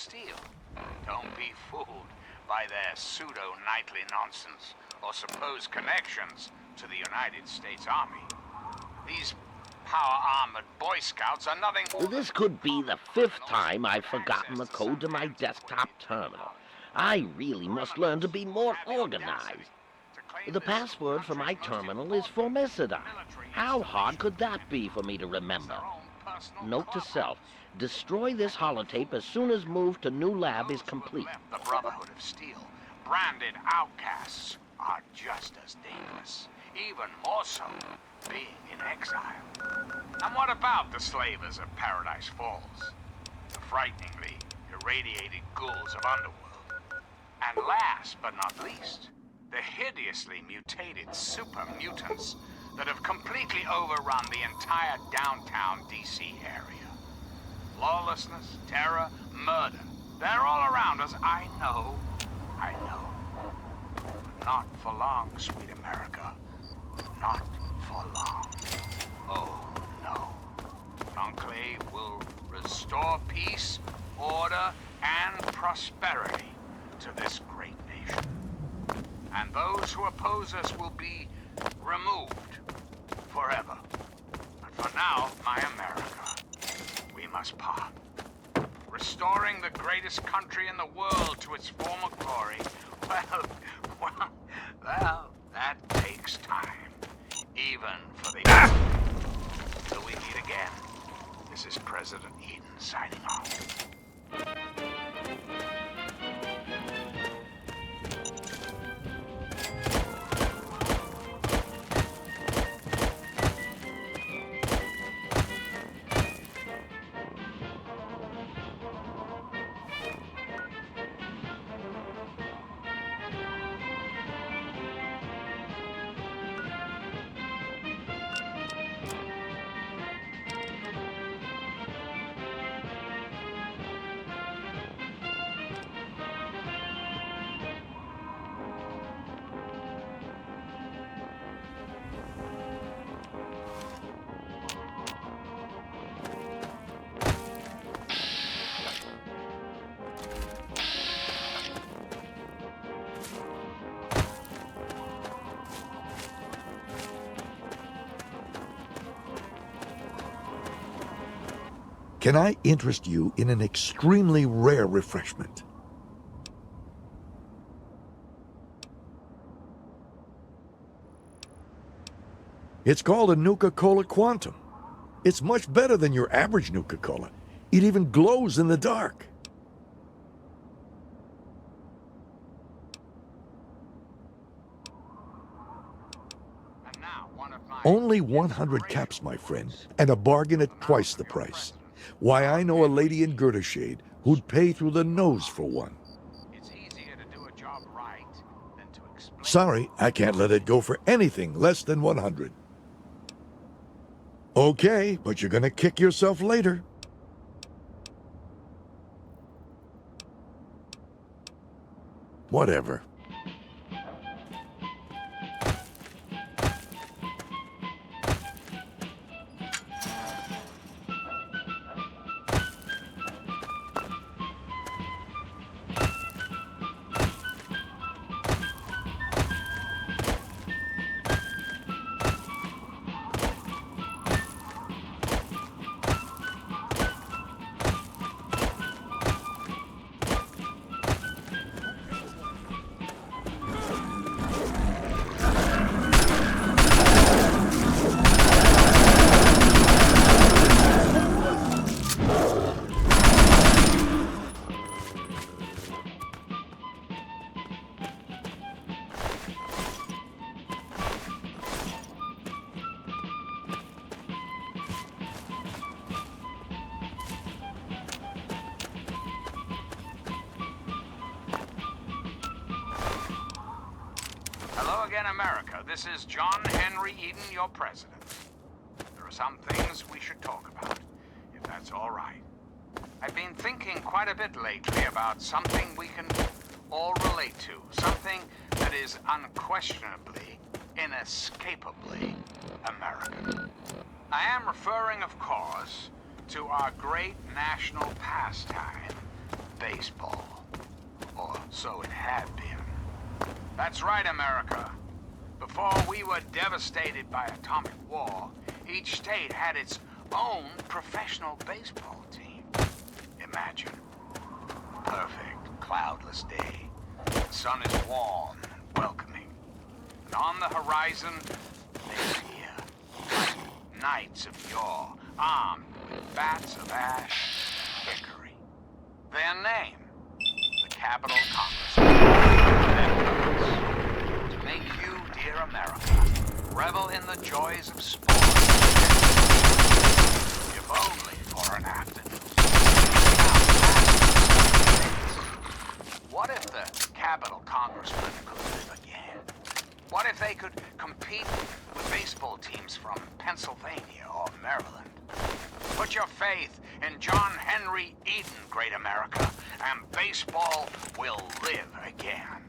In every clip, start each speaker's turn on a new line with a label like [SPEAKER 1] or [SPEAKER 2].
[SPEAKER 1] Steel. Don't be fooled by their pseudo-knightly nonsense or supposed connections to the United States Army. These power-armored Boy Scouts are nothing more
[SPEAKER 2] This
[SPEAKER 1] than
[SPEAKER 2] could be the fifth time I've
[SPEAKER 1] access
[SPEAKER 2] forgotten the
[SPEAKER 1] to
[SPEAKER 2] code to
[SPEAKER 1] some
[SPEAKER 2] my
[SPEAKER 1] hands
[SPEAKER 2] desktop
[SPEAKER 1] with
[SPEAKER 2] terminal. I really must learn to be more
[SPEAKER 1] have the audacity
[SPEAKER 2] organized.
[SPEAKER 1] to claim
[SPEAKER 2] The
[SPEAKER 1] this
[SPEAKER 2] password for my
[SPEAKER 1] country's most
[SPEAKER 2] terminal is
[SPEAKER 1] important
[SPEAKER 2] Formicida.
[SPEAKER 1] military
[SPEAKER 2] How hard
[SPEAKER 1] installation
[SPEAKER 2] could that be
[SPEAKER 1] and
[SPEAKER 2] for me to
[SPEAKER 1] use
[SPEAKER 2] remember?
[SPEAKER 1] their own personal
[SPEAKER 2] Note to self,
[SPEAKER 1] clubhouse.
[SPEAKER 2] destroy this holotape as soon as move to new lab is
[SPEAKER 1] Those who have
[SPEAKER 2] complete.
[SPEAKER 1] left the Brotherhood of Steel, branded outcasts, are just as dangerous, even more so, being in exile. And what about the slavers of Paradise Falls? The frighteningly irradiated ghouls of Underworld. And last but not least, the hideously mutated super mutants that have completely overrun the entire downtown DC area. Lawlessness, terror, murder. They're all around us. I know. But not for long, sweet America. Not for long. Oh, no. Enclave will restore peace, order, and prosperity to this great nation. And those who oppose us will be removed forever. But for now, my America, we must part. Restoring the greatest country in the world to its former glory, well, that takes time. Even for the... Till we meet again, this is President Eden signing off.
[SPEAKER 3] Can I interest you in an extremely rare refreshment? It's called a Nuka-Cola Quantum. It's much better than your average Nuka-Cola. It even glows in the dark.
[SPEAKER 1] And now, one of my
[SPEAKER 3] Only 100 caps, my friend, and a bargain at twice the price. Why, I know a lady in Girdershade who'd pay through the nose for one.
[SPEAKER 1] It's easier to do a job right than to explain.
[SPEAKER 3] Sorry, I can't let it go for anything less than 100. Okay, but you're gonna kick yourself later. Whatever.
[SPEAKER 1] Hello again, America. This is John Henry Eden, your president. There are some things we should talk about, if that's all right. I've been thinking quite a bit lately about something we can all relate to. Something that is unquestionably, inescapably American. I am referring, of course, to our great national pastime, baseball. Or so it had been. That's right, America. Before we were devastated by atomic war, each state had its own professional baseball team. Imagine. Perfect, cloudless day. The sun is warm and welcoming. And on the horizon, they're here. Like knights of yore, armed with bats of ash and hickory. Their name, the Capitol Congress. Their purpose, to make you, dear America, revel in the joys of sport. If only for an afternoon. What if the Capitol Congressmen could live again? What if they could compete with baseball teams from Pennsylvania or Maryland? Put your faith in John Henry Eden, great America, and baseball will live again.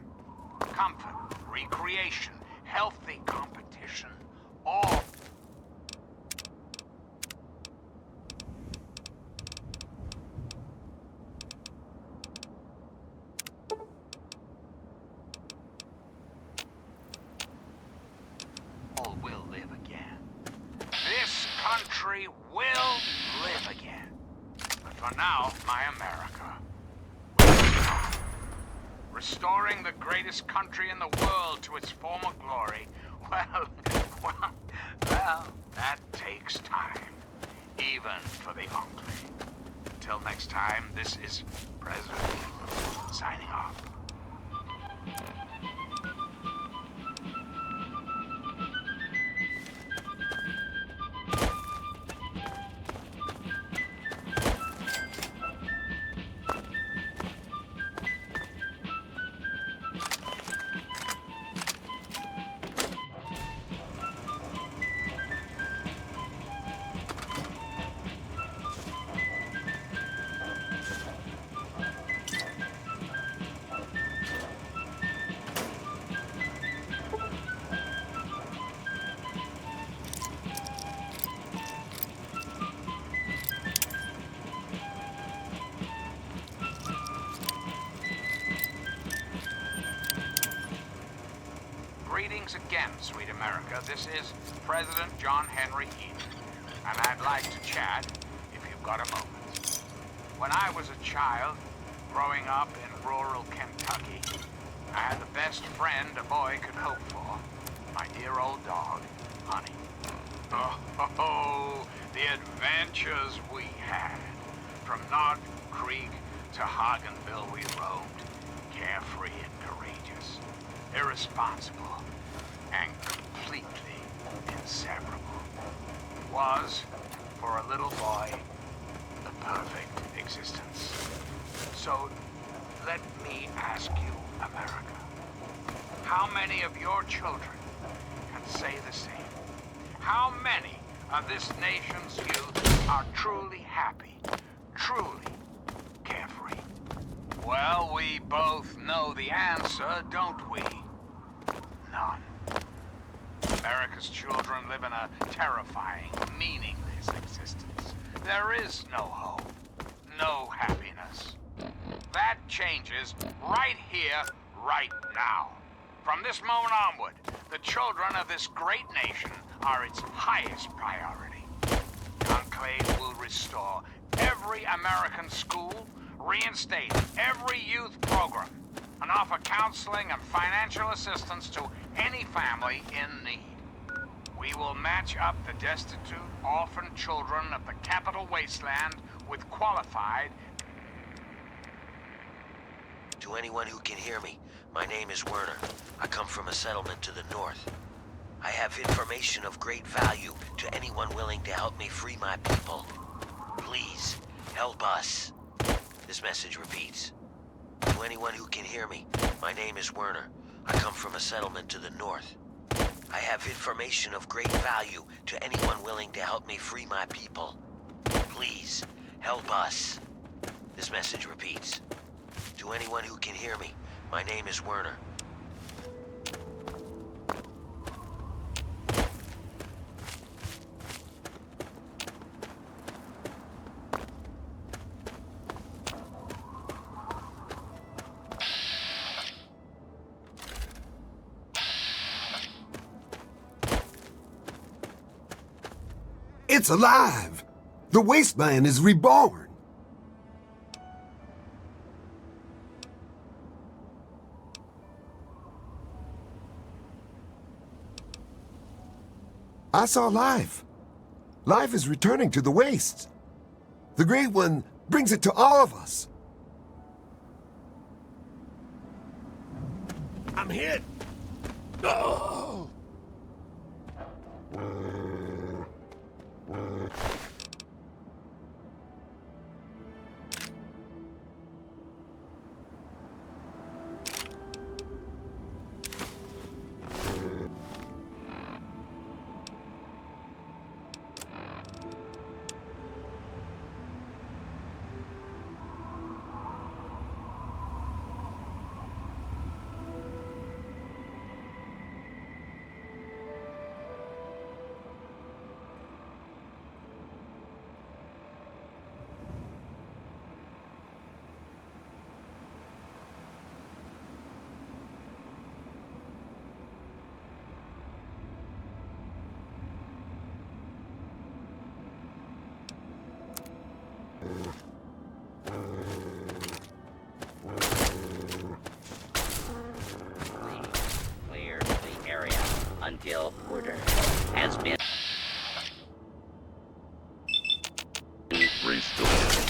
[SPEAKER 1] Comfort, recreation, healthy competition, all will live again. This country will live again. But for now, my America will live on. Restoring the greatest country in the world to its former glory, well, that takes time. Even for the ugly. Until next time, this is President Eagle signing off. Greetings again, sweet America. This is President John Henry Eden, and I'd like to chat if you've got a moment. When I was a child, growing up in rural Kentucky, I had the best friend a boy could hope for, my dear old dog, Honey. Oh, the adventures we had. From Knob Creek to Hagenville we roamed, carefree and courageous, irresponsible, and completely inseparable. Was, for a little boy, the perfect existence. So, let me ask you, America, how many of your children can say the same? How many of this nation's youth are truly happy, truly carefree? Well, we both know the answer, don't we? None. America's children live in a terrifying, meaningless existence. There is no hope, no happiness. That changes right here, right now. From this moment onward, the children of this great nation are its highest priority. Conclave will restore every American school, reinstate every youth program, and offer counseling and financial assistance to any family in need. We will match up the destitute, orphan children of the capital wasteland with qualified...
[SPEAKER 4] To anyone who can hear me, my name is Werner. I come from a settlement to the north. I have information of great value to anyone willing to help me free my people. Please, help us. This message repeats. To anyone who can hear me, my name is Werner. I come from a settlement to the north. I have information of great value to anyone willing to help me free my people. Please, help us. This message repeats. To anyone who can hear me, my name is Werner.
[SPEAKER 5] It's alive! The Wasteland is reborn! I saw life. Life is returning to the Wastes. The Great One brings it to all of us. I'm hit. Oh.
[SPEAKER 6] Clear the area until order has been restored.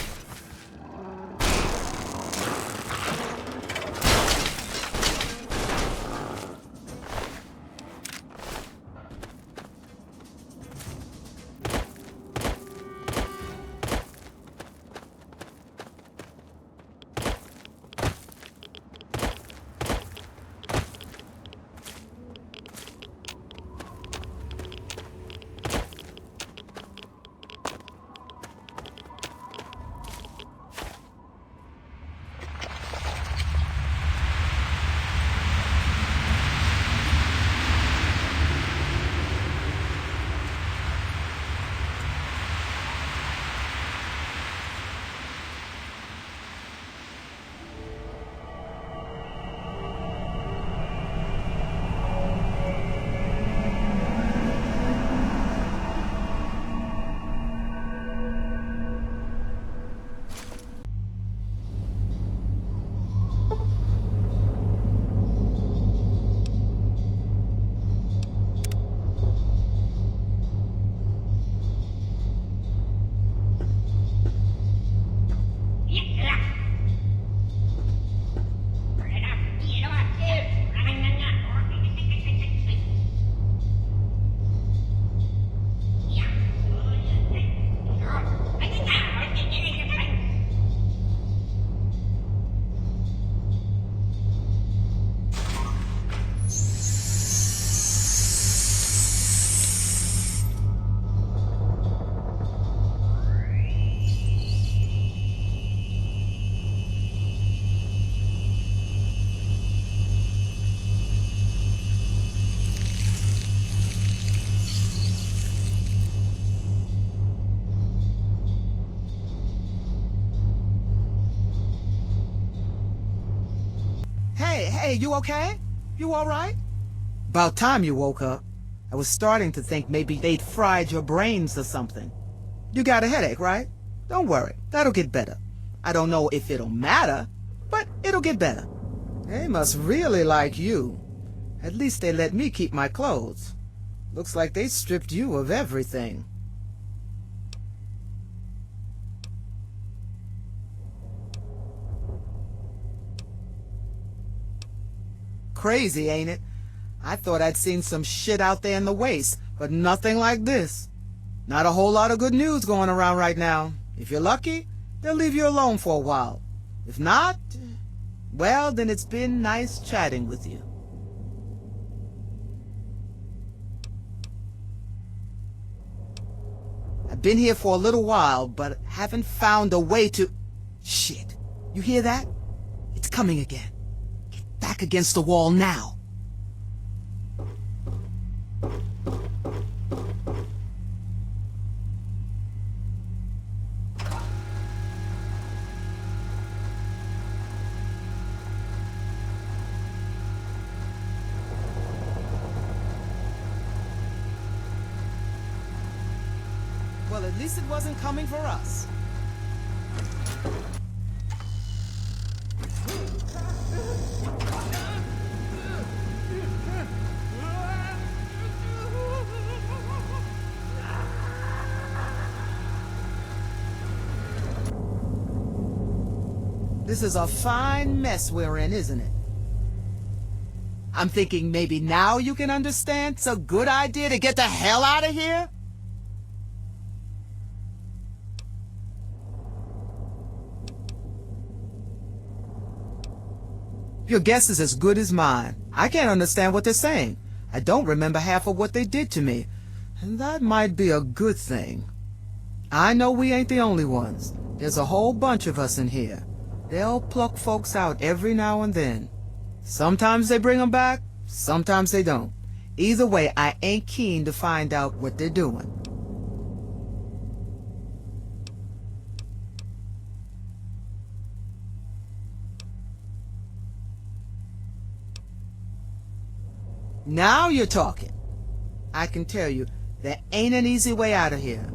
[SPEAKER 7] Hey, you okay? You all right? About time you woke up. I was starting to think maybe they'd fried your brains or something. You got a headache, right? Don't worry, that'll get better. I don't know if it'll matter, but it'll get better. They must really like you. At least they let me keep my clothes. Looks like they stripped you of everything. Crazy, ain't it? I thought I'd seen some shit out there in the waste, but nothing like this. Not a whole lot of good news going around right now. If you're lucky, they'll leave you alone for a while. If not, well, then it's been nice chatting with you. I've been here for a little while, but haven't found a way to... Shit. You hear that? It's coming again. Back against the wall now. At least it wasn't coming for us. This is a fine mess we're in, isn't it? I'm thinking maybe now you can understand it's a good idea to get the hell out of here? Your guess is as good as mine. I can't understand what they're saying. I don't remember half of what they did to me. And that might be a good thing. I know we ain't the only ones. There's a whole bunch of us in here. They'll pluck folks out every now and then. Sometimes they bring them back, sometimes they don't. Either way, I ain't keen to find out what they're doing. Now you're talking. I can tell you, there ain't an easy way out of here.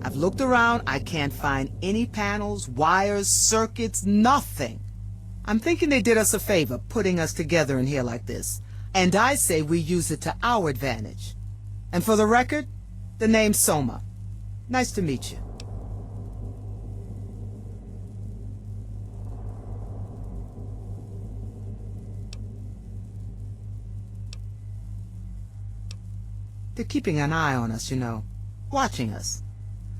[SPEAKER 7] I've looked around, I can't find any panels, wires, circuits, nothing. I'm thinking they did us a favor putting us together in here like this. And I say we use it to our advantage. And for the record, the name's Soma. Nice to meet you. They're keeping an eye on us, you know, watching us.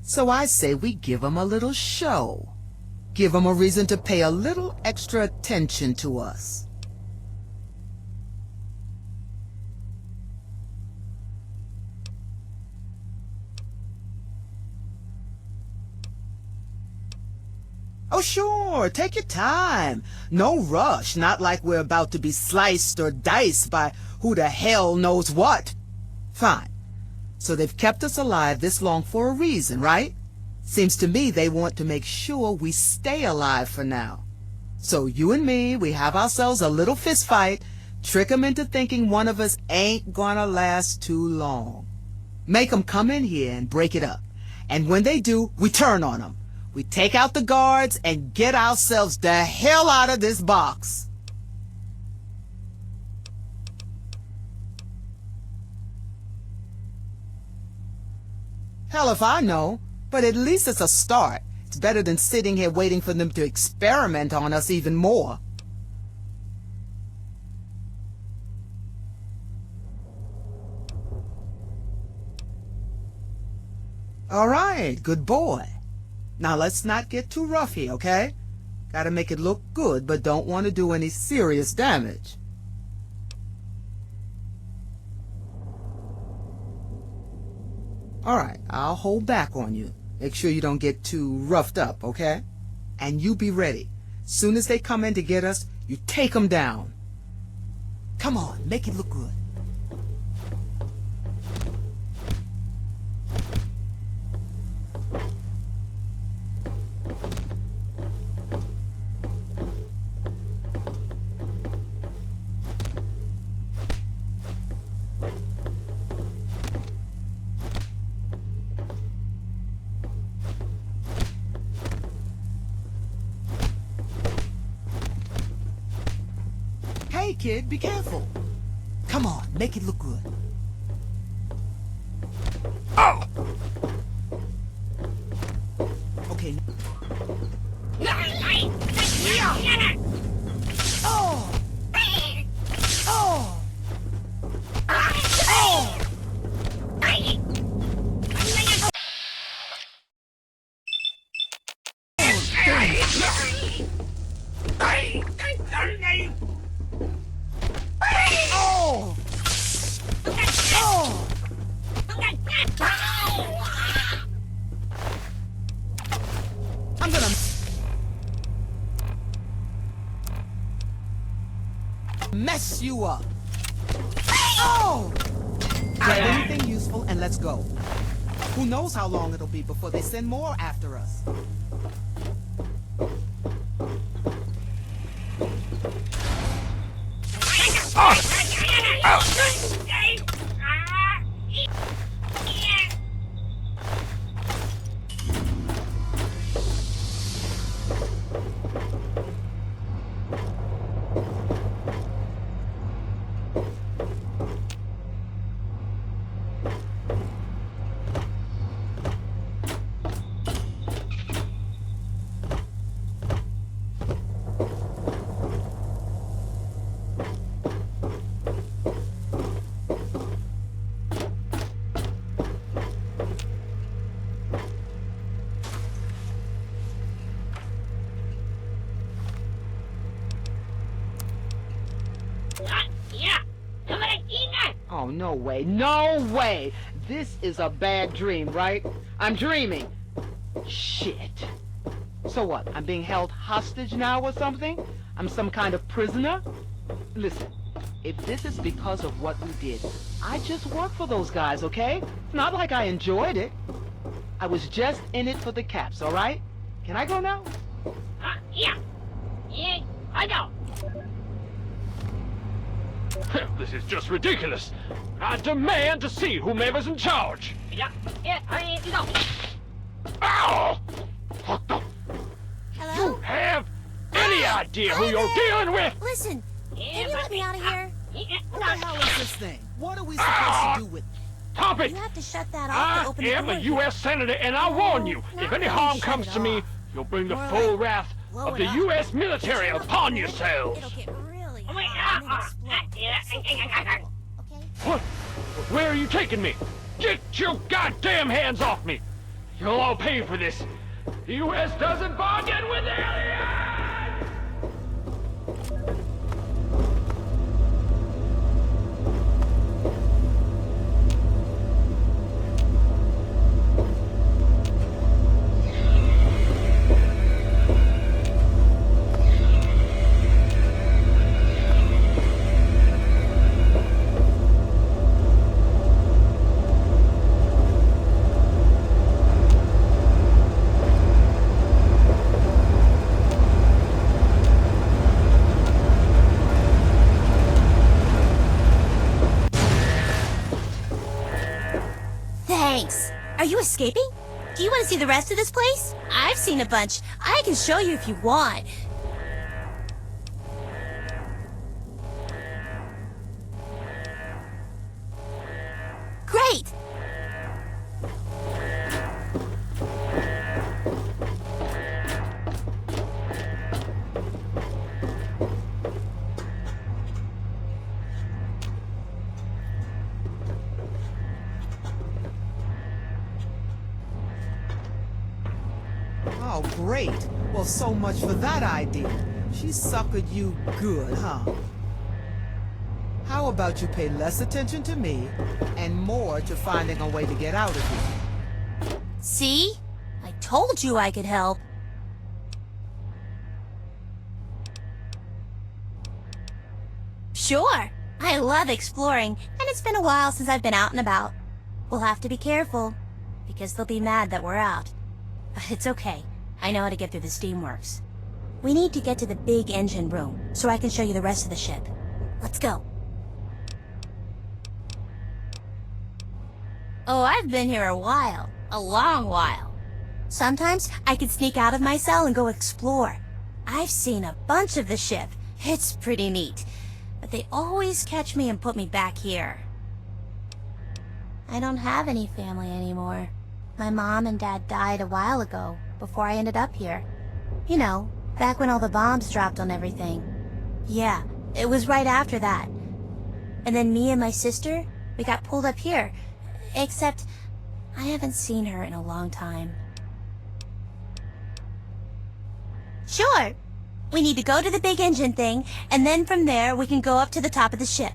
[SPEAKER 7] So I say we give them a little show. Give them a reason to pay a little extra attention to us. Oh, sure, take your time. No rush, not like we're about to be sliced or diced by who the hell knows what. Fine. So they've kept us alive this long for a reason, right? Seems to me they want to make sure we stay alive for now. So you and me, we have ourselves a little fist fight, trick them into thinking one of us ain't gonna last too long. Make them come in here and break it up. And when they do, we turn on them. We take out the guards and get ourselves the hell out of this box. Hell if I know, but at least it's a start. It's better than sitting here waiting for them to experiment on us even more. All right, good boy. Now let's not get too rough here, okay? Gotta make it look good, but don't want to do any serious damage. All right, I'll hold back on you. Make sure you don't get too roughed up, okay? And you be ready. Soon as they come in to get us, you take them down. Come on, make it look good. Hey, kid, be careful. Come on, make it look good.
[SPEAKER 1] Oh!
[SPEAKER 7] Okay. I'm gonna mess you up. Oh! Get anything useful and let's go. Who knows how long it'll be before they send more after us. Oh, no way. No way. This is a bad dream, right? I'm dreaming. Shit. So what? I'm being held hostage now or something? I'm some kind of prisoner? Listen, if this is because of what we did, I just worked for those guys, okay? It's not like I enjoyed it. I was just in it for the caps, all right? Can I go now?
[SPEAKER 6] Yeah. Yeah, I know.
[SPEAKER 8] This is just ridiculous. I demand to see whomever's in charge.
[SPEAKER 6] Yeah, you know.
[SPEAKER 8] Ow! What the?
[SPEAKER 9] Hello?
[SPEAKER 8] You have any idea who you're dealing with?
[SPEAKER 9] Listen, can you let me out of here?
[SPEAKER 7] What the hell is this thing? What are we supposed to do with it?
[SPEAKER 8] Stop it!
[SPEAKER 9] You have to shut that off to
[SPEAKER 8] I
[SPEAKER 9] open the
[SPEAKER 8] am
[SPEAKER 9] door
[SPEAKER 8] a
[SPEAKER 9] here.
[SPEAKER 8] U.S. Senator, and I warn you,
[SPEAKER 9] not
[SPEAKER 8] if any
[SPEAKER 9] really
[SPEAKER 8] harm
[SPEAKER 9] shut
[SPEAKER 8] comes
[SPEAKER 9] it
[SPEAKER 8] to me,
[SPEAKER 9] off.
[SPEAKER 8] you'll bring the
[SPEAKER 9] More
[SPEAKER 8] full
[SPEAKER 9] like
[SPEAKER 8] wrath
[SPEAKER 9] blow
[SPEAKER 8] of
[SPEAKER 9] it
[SPEAKER 8] the
[SPEAKER 9] up.
[SPEAKER 8] U.S. military
[SPEAKER 9] Turn up
[SPEAKER 8] upon
[SPEAKER 9] the
[SPEAKER 8] yourselves.
[SPEAKER 9] It'll get really hot and then explode. So careful, okay?
[SPEAKER 8] What? Where are you taking me? Get your goddamn hands off me! You'll all pay for this. The U.S. doesn't bargain with aliens!
[SPEAKER 9] Thanks. Are you escaping? Do you want to see the rest of this place? I've seen a bunch. I can show you if you want. Great!
[SPEAKER 7] Oh, great. Well, so much for that idea. She suckered you good, huh? How about you pay less attention to me and more to finding a way to get out of here?
[SPEAKER 9] See? I told you I could help. Sure. I love exploring, and it's been a while since I've been out and about. We'll have to be careful, because they'll be mad that we're out. It's okay. I know how to get through the steamworks. We need to get to the big engine room, so I can show you the rest of the ship. Let's go. Oh, I've been here a while. A long while. Sometimes I can sneak out of my cell and go explore. I've seen a bunch of the ship. It's pretty neat. But they always catch me and put me back here. I don't have any family anymore. My mom and dad died a while ago, before I ended up here. You know, back when all the bombs dropped on everything. Yeah, it was right after that. And then me and my sister, we got pulled up here. Except, I haven't seen her in a long time. Sure. We need to go to the big engine thing, and then from there we can go up to the top of the ship.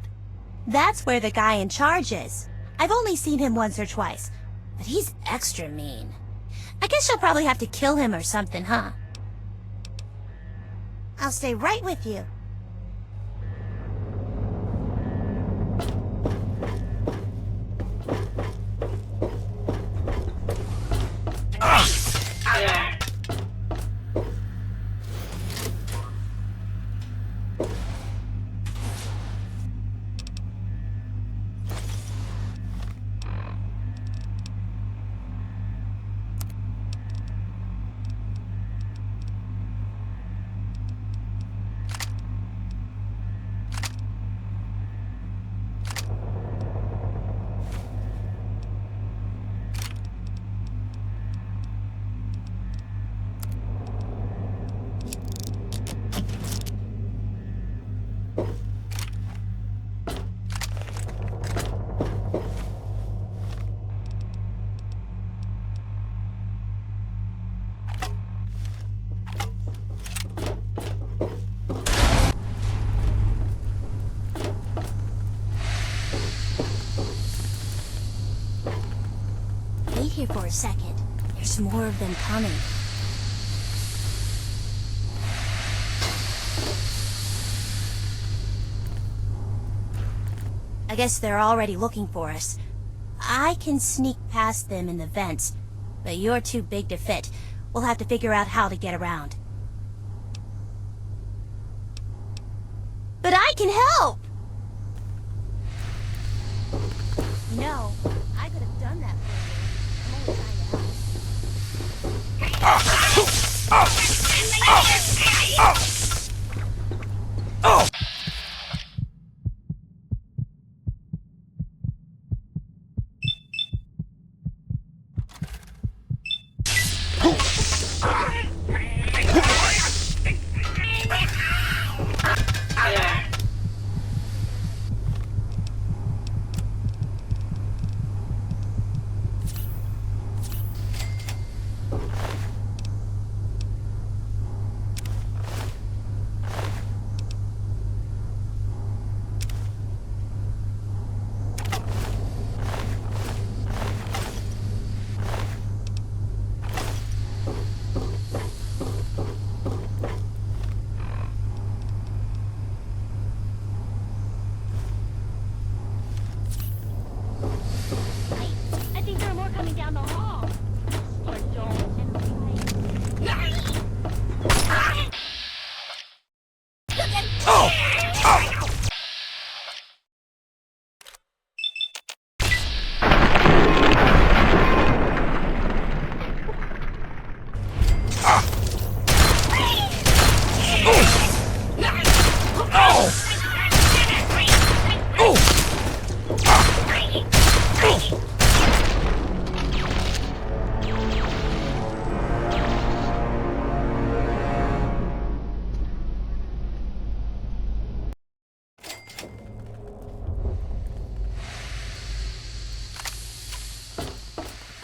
[SPEAKER 9] That's where the guy in charge is. I've only seen him once or twice, but he's extra mean. I guess you'll probably have to kill him or something, huh? I'll stay right with you. here for a second. There's more of them coming. I guess they're already looking for us. I can sneak past them in the vents, but you're too big to fit. We'll have to figure out how to get around. But I can help! No, I could have done that for you. I'm only trying to help. I think there are more coming down the hall. Or don't.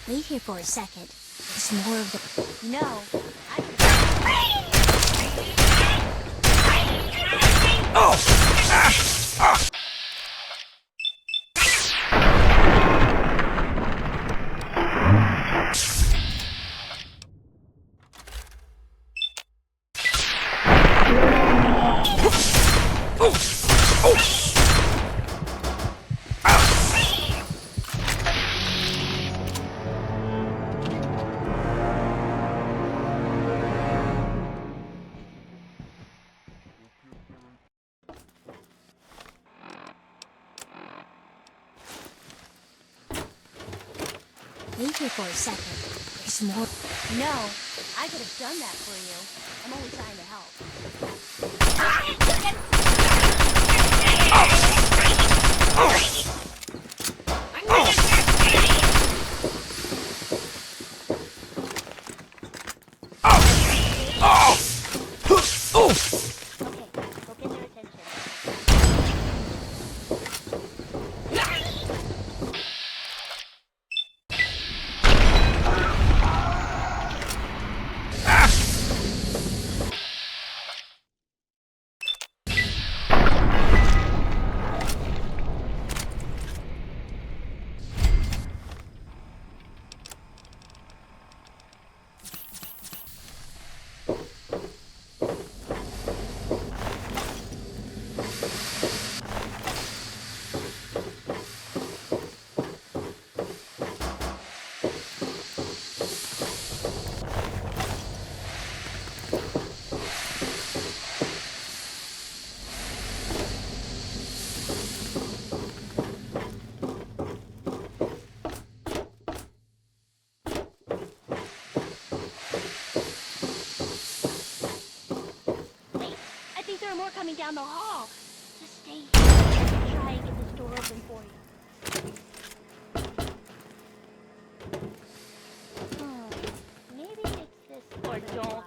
[SPEAKER 9] Wait here for a second. There's more of the... No, Wait here for a second. There's more... No, I could have done that for you. I'm only trying to help. Coming down the hall. Just stay here. I'll try and get this door open for you. Maybe it's this or don't.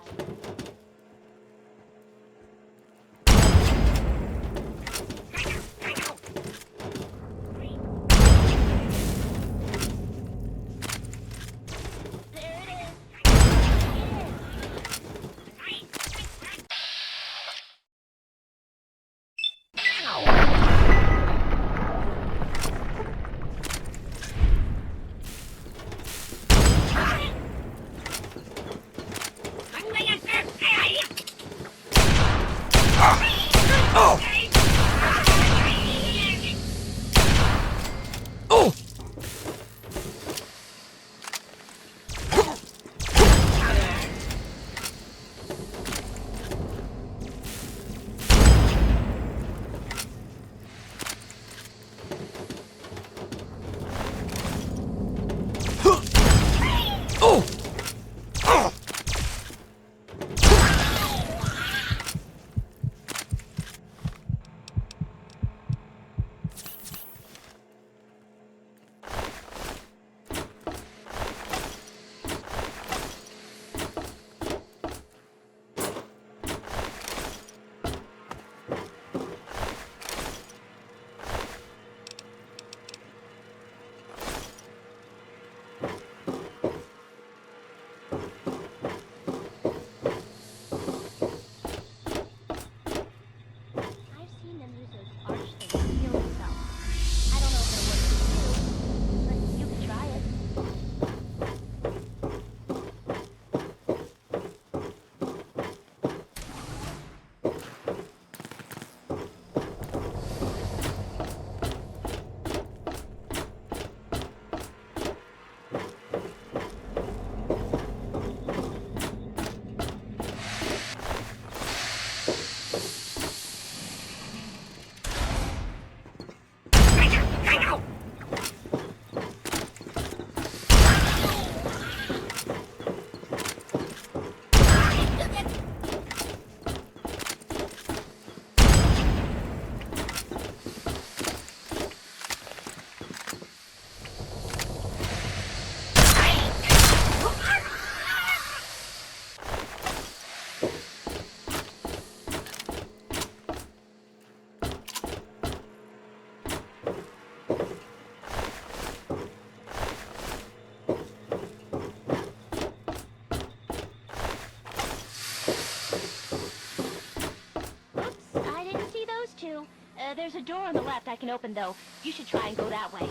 [SPEAKER 9] There's a door on the left I can open, though. You should try and go that way.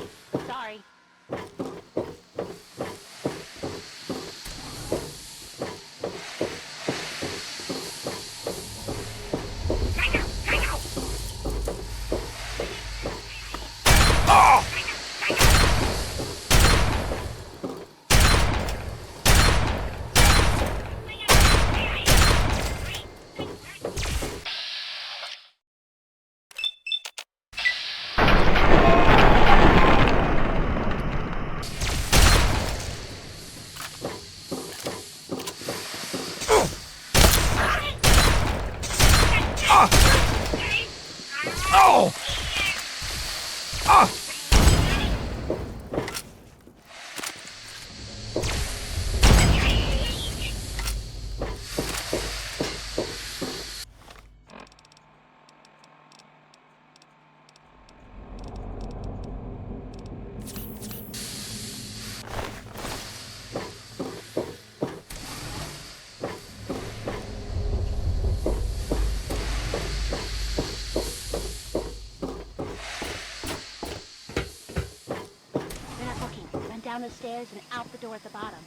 [SPEAKER 9] Sorry. Down the stairs and out the door at the bottom.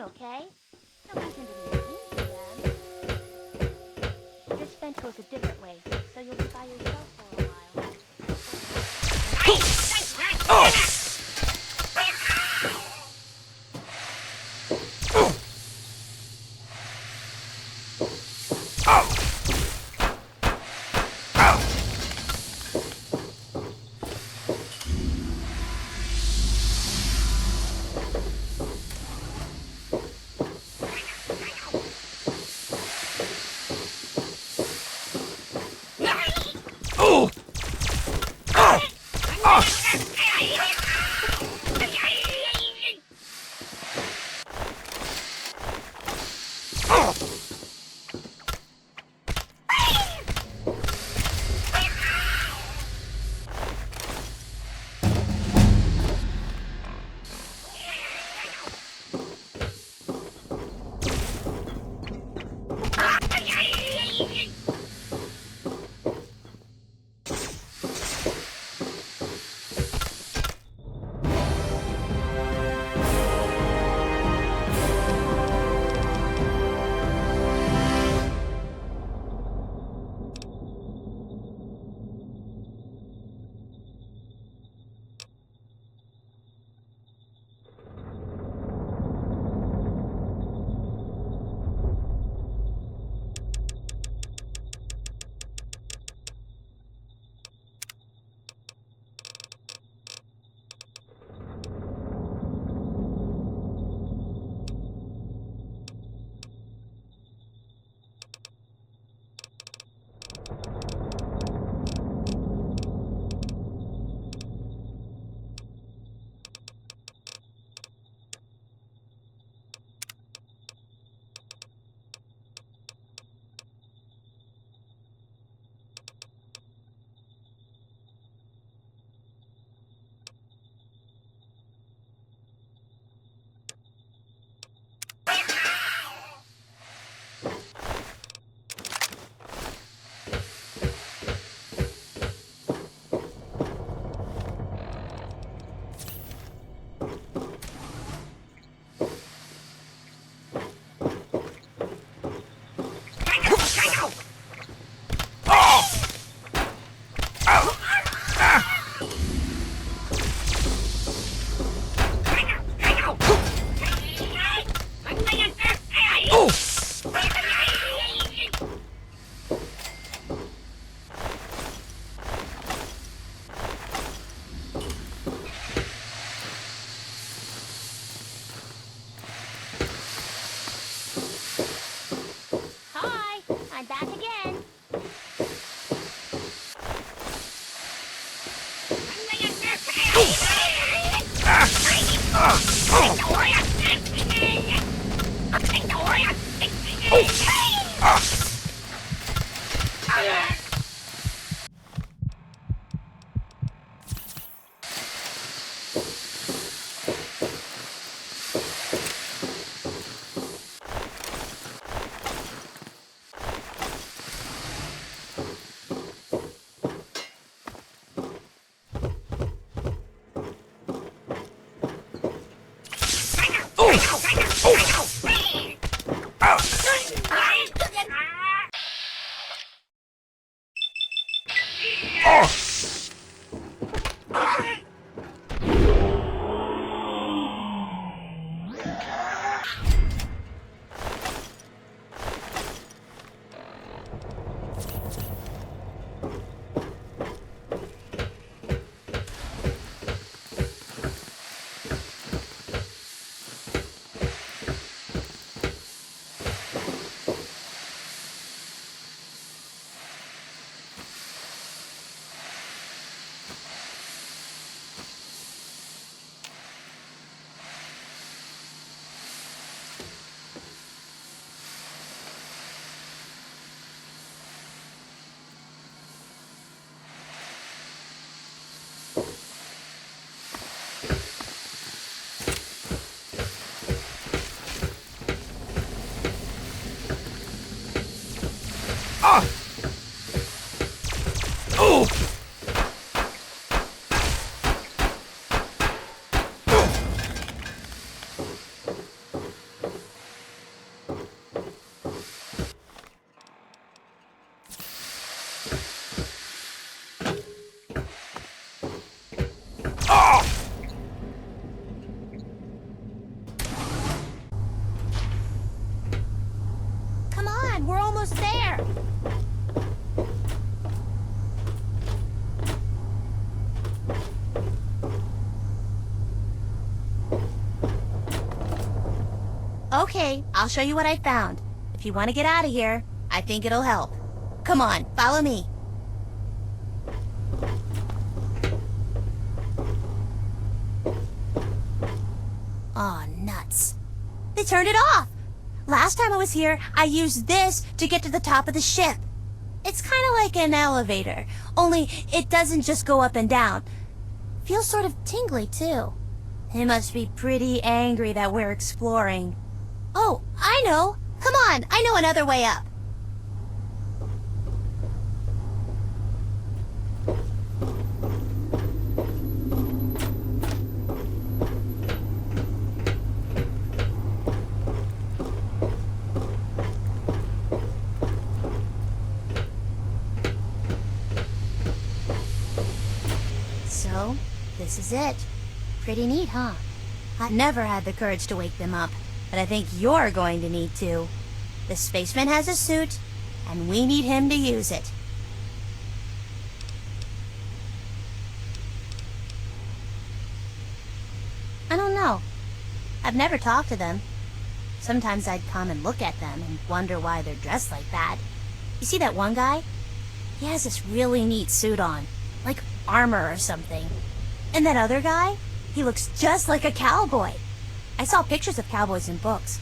[SPEAKER 9] Okay? No reason to be mean to them. This fence goes a different way, so you'll be by yourself for a while. Come on, we're almost there. Okay, I'll show you what I found. If you want to get out of here, I think it'll help. Come on, follow me. Aw, nuts. They turned it off. Last time I was here, I used this to get to the top of the ship. It's kind of like an elevator, only it doesn't just go up and down. Feels sort of tingly, too. He must be pretty angry that we're exploring. Oh, I know. Come on, I know another way up. So, this is it. Pretty neat, huh? I never had the courage to wake them up, but I think you're going to need to. The spaceman has a suit, and we need him to use it. I don't know. I've never talked to them. Sometimes I'd come and look at them and wonder why they're dressed like that. You see that one guy? He has this really neat suit on, like armor or something. And that other guy? He looks just like a cowboy. I saw pictures of cowboys in books.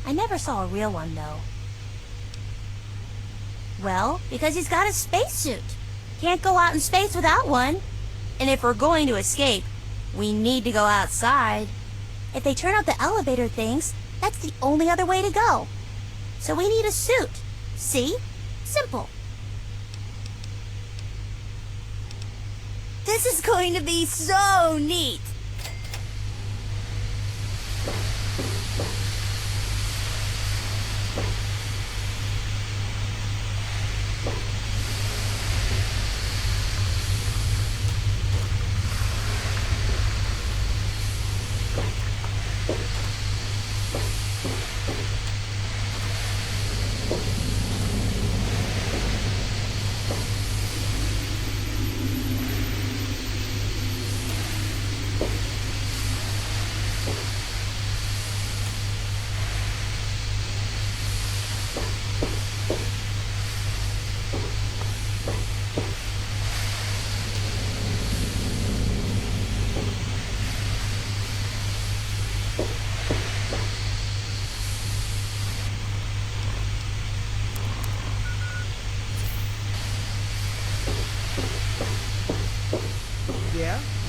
[SPEAKER 9] I never saw a real one, though. Well, because he's got a spacesuit. Can't go out in space without one. And if we're going to escape, we need to go outside. If they turn out the elevator things, that's the only other way to go. So we need a suit. See? Simple. This is going to be so neat.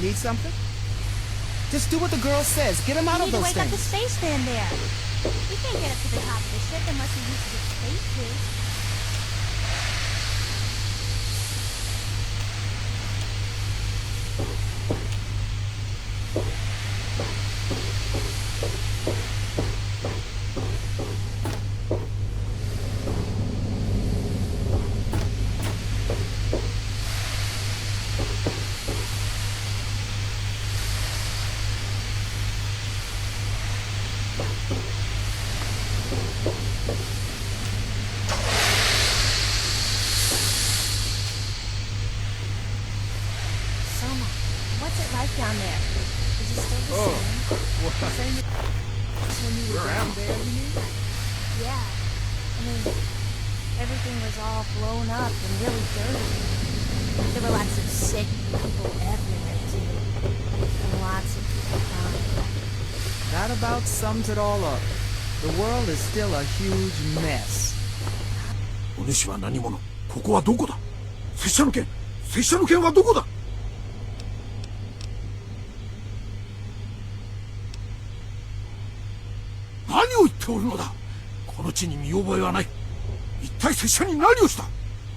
[SPEAKER 7] Need something? Just do what the girl says. Get him out
[SPEAKER 9] You
[SPEAKER 7] of
[SPEAKER 9] need to
[SPEAKER 7] those
[SPEAKER 9] wake up the
[SPEAKER 7] things.
[SPEAKER 9] spaceman there. He can't get up to the top of the ship unless he uses his space suit. Soma, what's it like down there? Is it still the same? The same as when you were down there, you mean? Yeah. I mean, everything was all blown up and really dirty. There were lots of sick people everywhere, too. And lots of people dying.
[SPEAKER 7] That about sums it all up. The world is still a huge mess.
[SPEAKER 3] お主は何者？ここはどこだ？拙者の剣！拙者の剣はどこだ？何を言っておるのだ？この地に見覚えはない。一体拙者に何をした？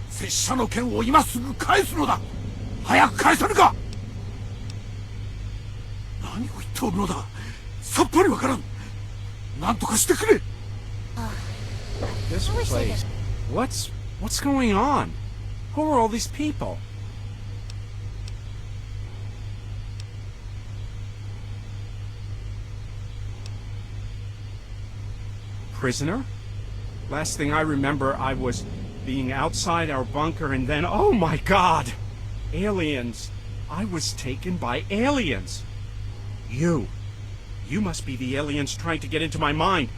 [SPEAKER 3] 拙者の剣を今すぐ返すのだ。早く返さぬか！何を言っておるのだ？さっぱりわからん。何とかしてくれ。
[SPEAKER 8] This place. What's going on? Who are all these people? Prisoner? Last thing I remember, I was being outside our bunker and then, oh my god! Aliens! I was taken by aliens! You must be the aliens trying to get into my mind.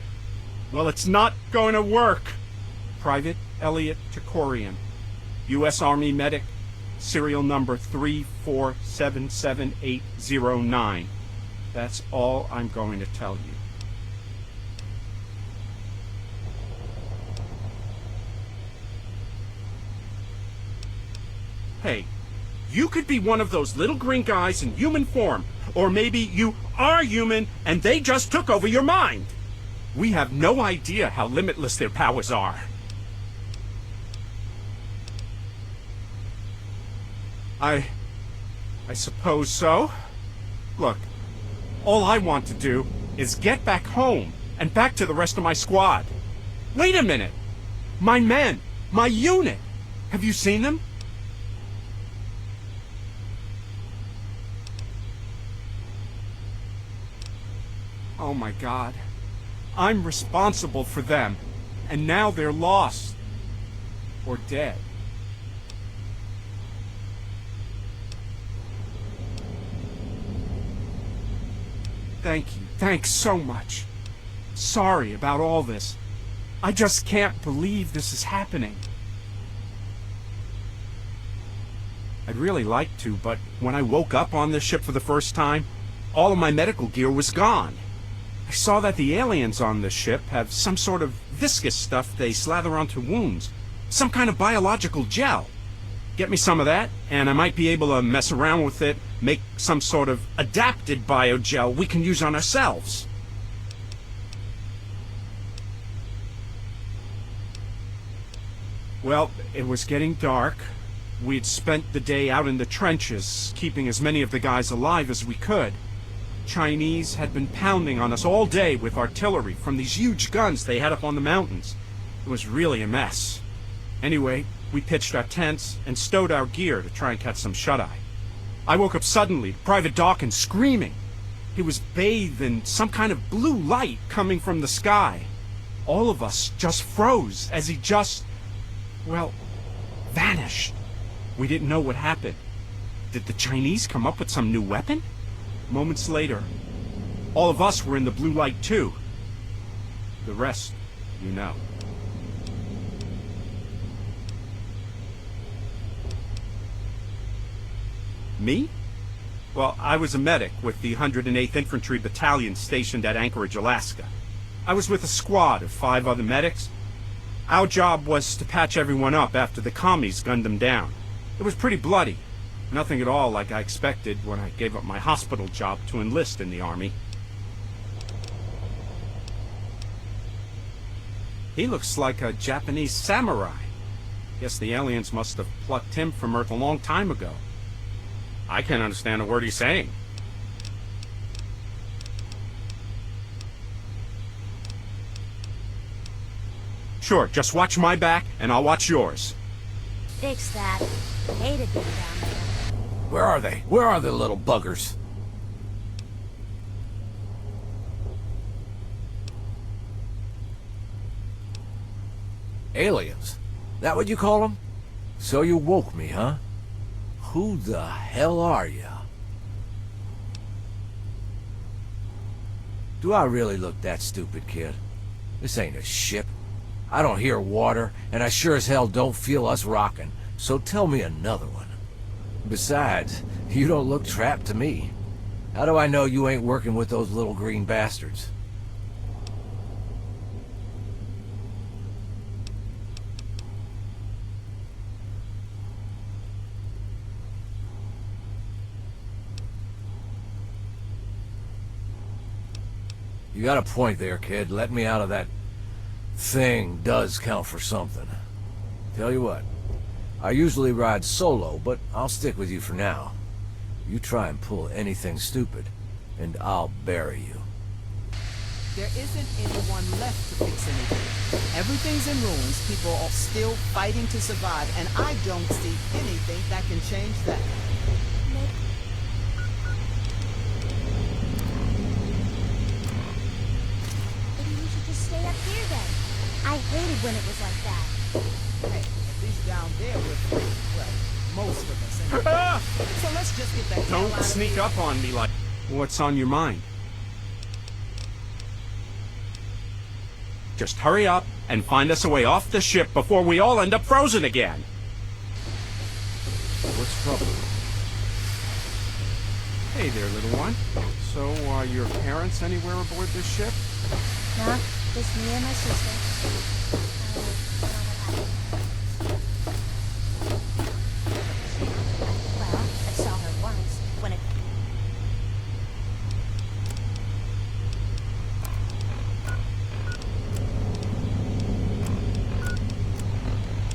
[SPEAKER 8] Well, it's not going to work. Private Elliot Takorian, U.S. Army medic, serial number 3477809. That's all I'm going to tell you. Hey, you could be one of those little green guys in human form, or maybe you are human and they just took over your mind. We have no idea how limitless their powers are. I suppose so. Look, all I want to do is get back home and back to the rest of my squad. Wait a minute! My men! My unit! Have you seen them? Oh my god. I'm responsible for them, and now they're lost. Or dead. Thank you. Thanks so much. Sorry about all this. I just can't believe this is happening. I'd really like to, but when I woke up on this ship for the first time, all of my medical gear was gone. I saw that the aliens on this ship have some sort of viscous stuff they slather onto wounds. Some kind of biological gel. Get me some of that, and I might be able to mess around with it, make some sort of adapted biogel we can use on ourselves. Well, it was getting dark. We'd spent the day out in the trenches, keeping as many of the guys alive as we could. Chinese had been pounding on us all day with artillery from these huge guns they had up on the mountains. It was really a mess. Anyway, we pitched our tents and stowed our gear to try and catch some shut-eye. I woke up suddenly to Private Dawkins screaming. He was bathed in some kind of blue light coming from the sky. All of us just froze as he just, well, vanished. We didn't know what happened. Did the Chinese come up with some new weapon? Moments later, all of us were in the blue light too. The rest, you know. Me? Well, I was a medic with the 108th Infantry Battalion stationed at Anchorage, Alaska. I was with a squad of 5 other medics. Our job was to patch everyone up after the commies gunned them down. It was pretty bloody. Nothing at all like I expected when I gave up my hospital job to enlist in the army. He looks like a Japanese samurai. Guess the aliens must have plucked him from Earth a long time ago. I can't understand a word he's saying. Sure, just watch my back, and I'll watch yours.
[SPEAKER 9] Fix that. I hated being down there.
[SPEAKER 3] Where are they? Where are the little buggers? Aliens? That what you call them? So you woke me, huh? Who the hell are you? Do I really look that stupid, kid? This ain't a ship. I don't hear water, and I sure as hell don't feel us rocking, so tell me another one. Besides, you don't look trapped to me. How do I know you ain't working with those little green bastards? You got a point there, kid. Letting me out of that thing does count for something. Tell you what, I usually ride solo, but I'll stick with you for now. You try and pull anything stupid, and I'll bury you.
[SPEAKER 7] There isn't anyone left to fix anything. Everything's in ruins, people are still fighting to survive, and I don't see anything that can change that.
[SPEAKER 9] Maybe we should just stay up here then. I hated when it was like that.
[SPEAKER 7] Hey, at least down there we're free. Well, most of us anyway. So let's just get the hell out
[SPEAKER 8] Don't
[SPEAKER 7] of
[SPEAKER 8] sneak
[SPEAKER 7] here.
[SPEAKER 8] up on me like... What's on your mind? Just hurry up and find us a way off the ship before we all end up frozen again.
[SPEAKER 3] What's trouble?
[SPEAKER 8] Hey there, little one. So, are your parents anywhere aboard this ship?
[SPEAKER 9] No, just me and my sister. Well, I saw her once when it...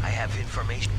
[SPEAKER 4] I have information.